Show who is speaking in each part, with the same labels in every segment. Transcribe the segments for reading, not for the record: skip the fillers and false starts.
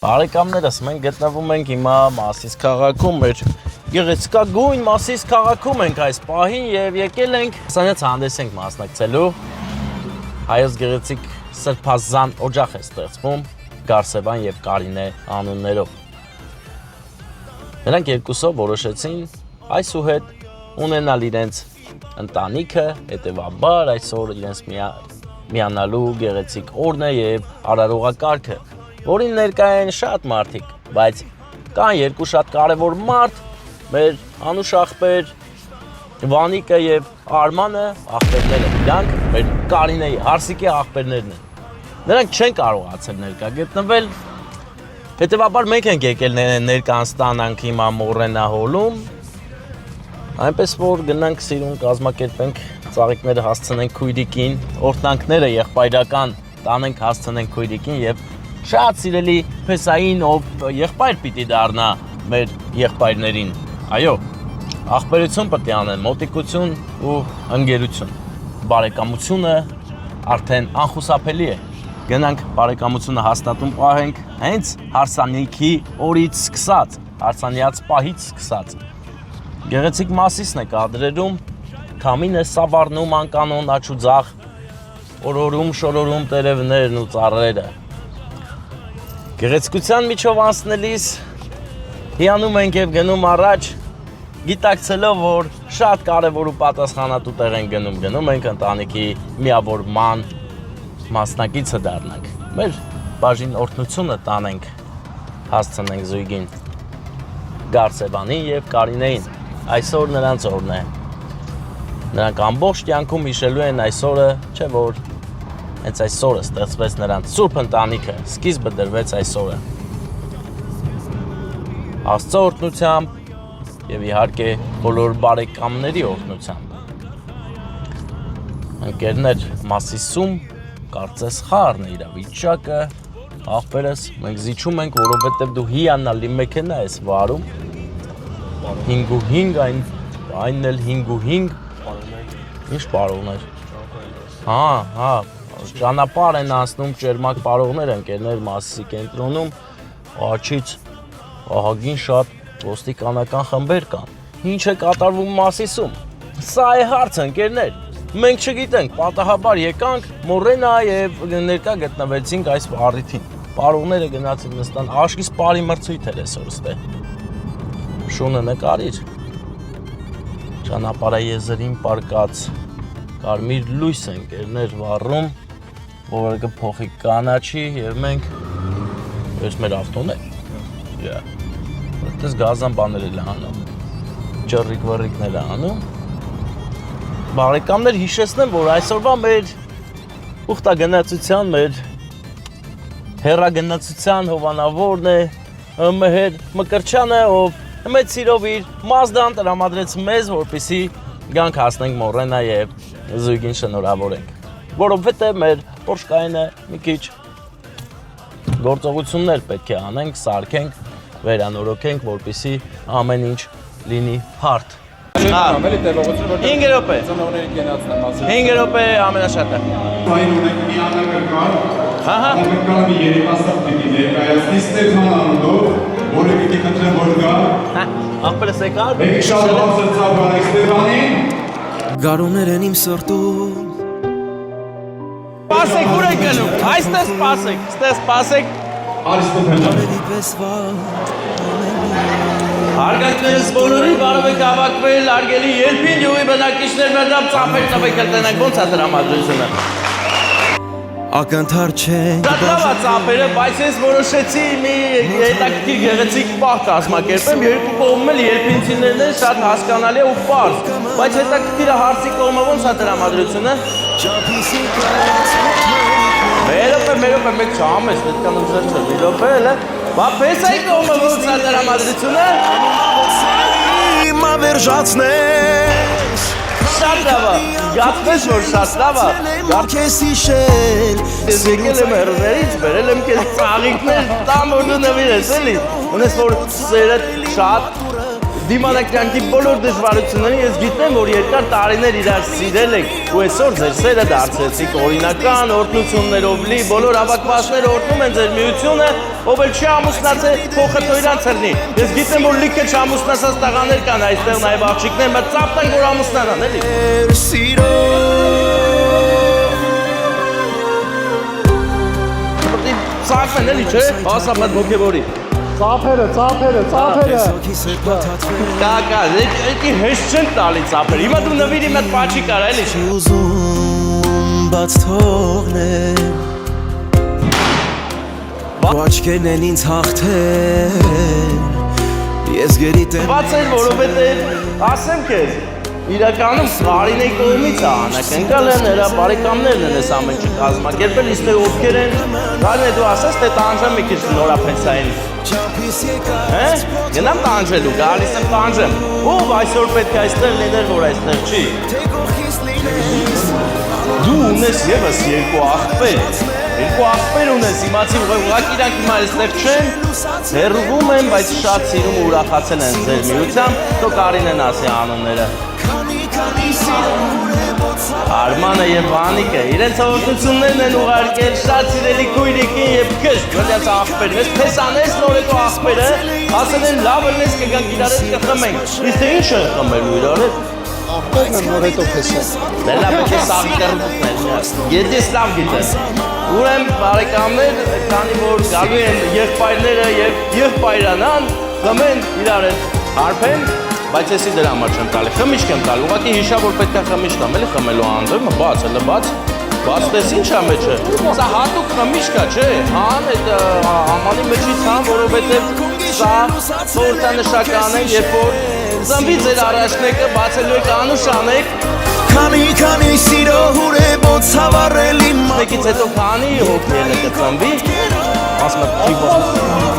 Speaker 1: Բարեկամներս, մենք գտնվում ենք հիմա Մասիս քաղաքում, մեր գեղեցկագույն Մասիս քաղաքում ենք այս պահին եւ եկել ենք սանյաց հանդես ենք մասնակցելու հայոց գեղեցիկ սրբազան օջախ է ստեղծվում Գարսևան եւ Կարինե անուններով։ Նրանք երկուսով որոշեցին այսուհետ ունենալ իրենց ընտանիքը, հետեւաբար այսօր իրենց միանալու գեղեցիկ օրն է եւ արարողակարգը, որին ներկա են շատ մարդիկ, բայց կան երկու շատ կարևոր մարդ, մեր Անուշ աղբեր, Վանիկը եւ Արմանը աղբերները, իրանք մեր Կարինեի, Հարսիկի աղբերներն են։ Նրանք չեն կարողացել ներկա գտնվել, հետեւաբար մենք ենք եկել ներկանստանանք հիմա Մորենահոլում, այնպես որ գնանք սիրուն կազմակերպենք, ծաղիկները հասցնենք քույրիկին, օրտնանքները եղբայրական տանենք հասցնենք քույրիկին եւ շատ սիրելի փեսային ով եղբայր պիտի դառնա մեր եղբայրներին։ Այո, աղբերություն պետք է անեն, մոտիկություն ու ընկերություն։ Բարեկամությունը արդեն անխուսափելի է։ Գնանք բարեկամությունը հաստատում պահենք հենց հարսանիքի օրից սկսած, հարսանյաց պահից սկսած։ Գեղեցիկ Մասիսն է կադրերում, քամին է սավառնում անկանոն աչուձախ, օրորում շորորում տերևներն ու ծառերը։ Գեղեցկության միջով անցնելիս հիանում ենք եւ գնում առաջ, գիտակցելով, որ շատ կարևոր ու պատասխանատու տեղ ենք գնում ենք ընտանիքի միավորման մասնակիցը դառնանք։ Մեր բաժին օրհնությունը տանենք, հասցնենք զույգին Գարսևանին եւ Կարինեին։ Այսօր նրանց օրն է։ Նրանք ամբողջ կյանքում հիշելու են այս օրը, չէ՞ որ հենց այս օրը ստեղծվեց նրանց սուրբ ընտանիքը, սկիզբը դրվեց այս օրը։ Աստծո օրհնությամբ եւ իհարկե բոլոր բարեկամների օրհնությամբ։ Ընկերներ, Մասիսում կարծես խառն է իրավիճակը, աղբերս մենք զիջում ենք, որովհետեւ դու հիանալի մեքենա ես վարում։ 5.5 այնն էլ 5.5 ինչ պարողներ։ Հա, ճանապարհ են անցնում ճերմակ պարողներ ընկերներ Մասիսի կենտրոնում, աջից ահագին շատ ոստիկանական խմբեր կան։ Ինչ է կատարվում Մասիսում։ Սա է հարցը ընկերներ։ Մենք չգիտենք, պատահաբար եկանք Մորենա եւ ներկա գտնվեցինք այս առիթին։ Պարողները գնացին նստան, աշկիս բարի մրցույթ էր այսօր ստե։ Շունը նկարիր։ Ճանապարհայեզրին պարկած կարմիր լույս ընկերներ վառում, որը կփոխի կանաչի եւ մենք ես մեր ավտոն է։ Այդպես գազան բաներ էլ անում։ Ջռիկ-վռիկներ անում։ Բարեկամներ հիշեցնեմ, որ այսօրվա մեր ուխտագնացության, մեր հեռագնացության հովանավորն է Մհեր Մկրչյանը, ով մեծ սիրով իր Մազդան տրամադրեց մեզ, որպեսզի գանք հասնենք Մորենա եւ զույգին շնորհավորենք, որովհետեւ մեր Porsche Cayenne-ը մի քիչ գործողություններ պետք է անենք, սարքենք, վերանորոգենք, որպեսզի ամեն ինչ լինի հարթ։ 5 րոպե։ Ծնողների կենացն եմ ասել։ 5 րոպե ամենաշատը։
Speaker 2: Այն ունենք մի անակնկալ։
Speaker 1: Հա։
Speaker 2: Անակնկալը մի երիտասարդ պիտի ներկայացնի Ստեփան անունով, որը պիտի խնդրեմ որ գա։
Speaker 1: Հա, աղբերս եկար։
Speaker 2: Եք շատ բարձր ծավալեք Ստեփանին։
Speaker 3: Գարուներ են իմ սրտում։
Speaker 1: Սպասեք, ուր եք գնում։ Այստեղ սպասեք, ստեղ սպասեք։
Speaker 2: Արի Ստեփան։
Speaker 3: Արելի պես վար։
Speaker 1: Հարգանքներս բոլորին բարով եք հավաքվել, արգելի երբին յուղի բնակիչներ մերդամ ծապեր տվեք կլտենակ, ոնց է տրամադրությունը։
Speaker 3: Ակնթար չենք
Speaker 1: Շատ լավ է ծապերը, բայց ես որոշեցի մի հետաքրքիր գեղեցիկ պահ կազմակերպեմ, երկու կողմում էլ երբինցիներն են շատ հասկանալի ու պարզ, բայց հետաքրքիրը հարցի կողմը ոնց է տրամադրությունը։ Մեր րոպե, մեկ չհամես, պետք է նզր չէ, մի րոպե էլ է, բա պեսայի կողմը ոնց է տրամադրությունը։
Speaker 3: Հիմա վերջացնես
Speaker 1: Շատ լավ է, գացպես որ շատ լավ է։
Speaker 3: Քեզ հիշել
Speaker 1: Ես եկել եմ հեռուներից, բերել եմ քեզ ծաղիկներ, տամ որ դու նվիրես էլի։ Ունես որ սերդ շատ դիմանակյանքի բոլոր դժվարություններին ես գիտեմ, որ երկար տարիներ իրար սիրել եք ու այսօր ձեր սերը դարձեցիք օրինական, օրհնություններով լի, բոլոր հավաքվածները օրհնում են ձեր միությունը, ով էլ չի ամուսնացել, փոխը թո իրանց հեռնի։ Ես գիտեմ, որ լիքը չամուսնացած տղաներ կան այստեղ նաև աղջիկներ, բայց ծափտեն, որ ամուսնանան, էլի։
Speaker 3: Սիրո
Speaker 1: Ծափեն, էլի, չէ՞, ասա մատ ոգևորի։
Speaker 4: Ծափերը։
Speaker 1: Կա, էդի հեշտ չեն տալի ծափերը, հիմա դու նվիրի մետ պաչի կարա, էլի։
Speaker 3: ուզում բաց թողնել Աչքերն են ինձ հաղթել Ես գերիտեմ
Speaker 1: Բաց էր, որովհետև ասեմ քեզ, իրականում Կարինեի կողմից է անակնկալ են, նրա բարեկամներն են այս ամեն ինչը կազմակերպել, իսկ թե ովքեր են, Կարինե դու ասես, թե տանջեմ մի քիչ նորապենսային։ Գնամ տանջելու, գալիս եմ տանջեմ։ Ով այսօր պետք է այստեղ լիներ, որ այստեղ չի։ Դու ունես ևս երկու աղբեր ունես, իմացի ուղղակի իրանք հիմա այստեղ չեն, հեռվում են, բայց շատ սիրում ու ուրախացել են ձեր միությամբ, թող Կարինեն ասի անունները։ Արմանը եւ Վանիկը իրենց հաղորդություններն են ուղարկել շատ սիրելի քույրիկին եւ քեզ գնաց աղբերն ես փեսանես նորեկո աղբերը ասել են լավ ես կգանք իրար հետ կխմենք իսկ թե ինչ է խմելու իրար հետ
Speaker 4: Աղբերն են նորետո փեսա։
Speaker 1: դե լավ է սաղկերներ ես լավ գիտեմ ուրեմն բարեկամներ քանի որ գալու են եղբայրները եւ եղբայրանան խմեն իրար հետ հարբեն բայց եսի դրա համար չեմ տալի, խմիշք եմ տալի, ուղղակի հիշա, որ պետք է խմիշք եմ, էլի խմելու անդրմը, բաց, էլի բաց տես ինչ է մեջը, սա հատուկ խմիշք է, չէ, հան, այդ ամանի մեջից հան, որովհետև սա խորհրդանշական է, երբ որ ծնվի ձեր առաջնեկը, բացելու եք անուշան եք,
Speaker 3: Քանի սիրո հուրեբոց հավարել իմ
Speaker 1: մեկից հետո քանի հոգները կծնվի, ասում եմ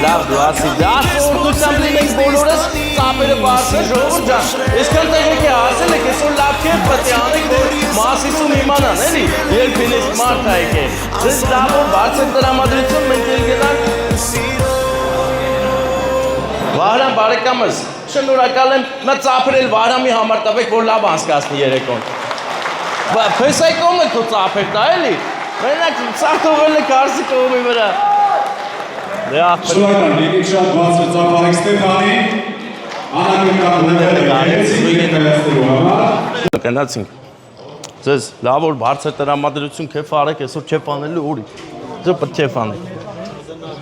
Speaker 1: լավ դու ասի, դա սորդությամբ լինենք բոլորս ծապերը բարձր ժողովուրդ ջան, այսքան տեղեք է ասել եք, այսօր լավ կեր պետք է անեք, որ Մասիսում իմանան, էլի, երբ ինիսկ մարդ հայք է, ձեզ լավ որ բարձր տրամադրություն մենք էլ գնանք Վահրամ բարեկամս, շնորհակալ եմ, նա ծափրել Վահրամի համար տվեք, որ լավ անցկացնի երեկոն։ Փեսայի կողմն եք քո ծափեր տա, էլի։ Մենակ սաղ թողել եք արսի կողմի վրա։ Դե աղբեր։
Speaker 2: Շնորհակալ, եկեք շատ բարձր ծափարեք Ստեփանին, անակնկալ
Speaker 1: Կնացինք։ Ձեզ լավ որ բարձր տրամադրություն քեֆ արեք, այսօր չեփ անելու ուրի։ Ձեզ պետք է քեֆ անեք։